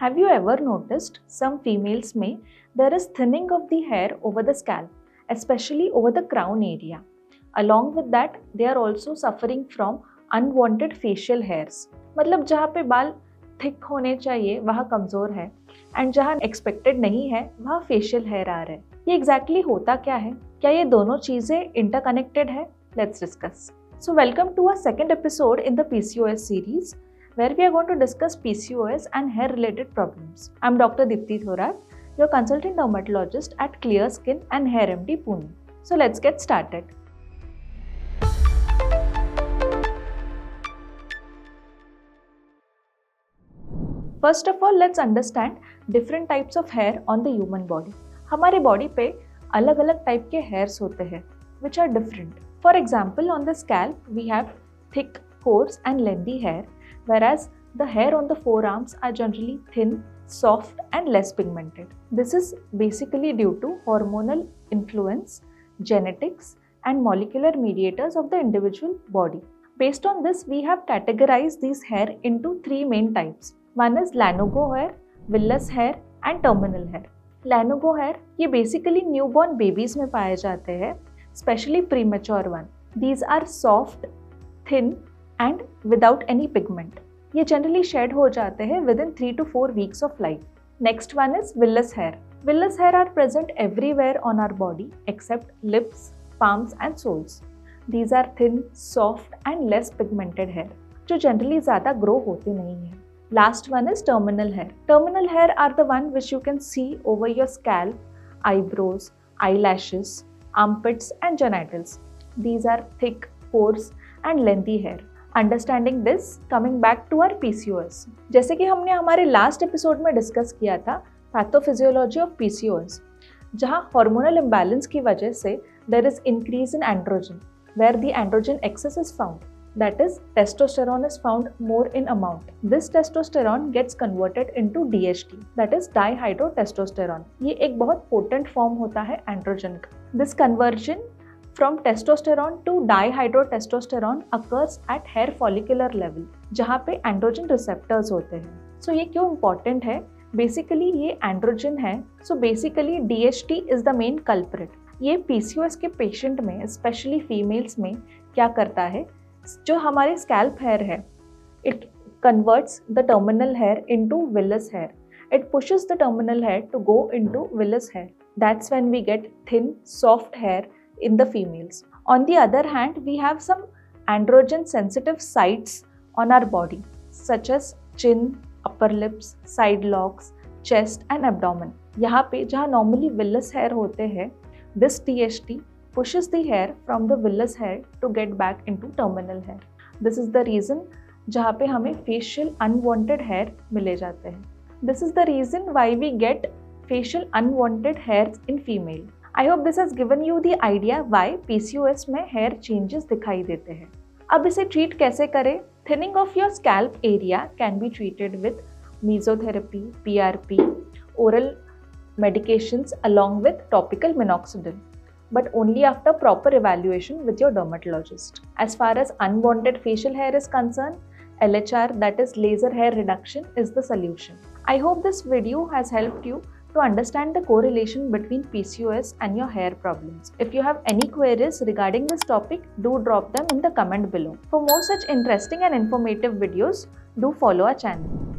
Have you ever noticed some females में there is thinning of the hair over the scalp, especially over the crown area. Along with that, they are also suffering from unwanted facial hairs. मतलब जहाँ पे बाल thick होने चाहिए वहाँ कमज़ोर है एंड जहाँ एक्सपेक्टेड नहीं है वहाँ फेशियल हेयर आ रहा है. ये एग्जैक्टली होता क्या है? क्या ये दोनों चीज़ें इंटरकनेक्टेड है? Let's discuss. So welcome to our second episode in the PCOS series, where we are going to discuss PCOS and hair related problems. I'm Dr. Dipti Thorat, your consultant dermatologist at Clear Skin and Hair MD Pune. So let's get started. First of all, let's understand different types of hair on the human body. हमारे body पे अलग अलग type के hairs होते हैं which are different. For example, on the scalp, we have thick, coarse and lengthy hair, whereas the hair on the forearms are generally thin, soft and less pigmented. This is basically due to hormonal influence, genetics and molecular mediators of the individual body. Based on this, we have categorized these hair into three main types. One is lanugo hair, villus hair and terminal hair. Lanugo hair, ये basically newborn babies में पाए जाते हैं, especially premature one. These are soft, thin and without any pigment. ये generally shed हो जाते हैं within 3 to 4 weeks of life. Next one is villus hair. Villus hair are present everywhere on our body except lips, palms and soles. These are thin, soft and less pigmented hair जो generally ज़्यादा grow होते नहीं हैं. Last one is terminal hair. Terminal hair are the one which you can see over your scalp, eyebrows, eyelashes, armpits and genitals. These are thick, coarse and lengthy hair. Understanding this, coming back to our PCOS. जैसे कि हमने हमारे last episode में discuss किया था pathophysiology of PCOS, जहाँ hormonal imbalance की वजह से there is increase in androgen, where the androgen excess is found. That is, testosterone is found more in amount. This testosterone gets converted into DHT, that is dihydrotestosterone. ये एक बहुत potent form होता है androgen का. This conversion from testosterone to dihydrotestosterone occurs at hair follicular level, जहाँ पे androgen receptors होते हैं. So ये क्यों important है? Basically ये androgen है. So basically DHT is the main culprit. ये PCOS के patient में, especially females में क्या करता है? जो हमारे स्कैल्प हेयर है, it converts the terminal hair into villus hair. It pushes the terminal hair to go into villus hair. That's when we get thin, soft hair in the females. On the other hand, we have some androgen sensitive sites on our body, such as chin, upper lips, side locks, chest and abdomen. यहाँ पे जहाँ normally villus hair होते हैं, this DHT pushes the hair from the villus hair to get back into terminal hair. This is the reason जहाँ पे हमें facial unwanted hair मिले जाते हैं. This is the reason why we get facial unwanted hairs in female. I hope this has given you the idea why PCOS में hair changes दिखाई देते हैं. अब इसे treat कैसे करें? Thinning of your scalp area can be treated with mesotherapy, PRP, oral medications along with topical minoxidil, but only after proper evaluation with your dermatologist. As far as unwanted facial hair is concerned, LHR, that is laser hair reduction, is the solution. I hope this video has helped you to understand the correlation between PCOS and your hair problems. If you have any queries regarding this topic, do drop them in the comment below. For more such interesting and informative videos, do follow our channel.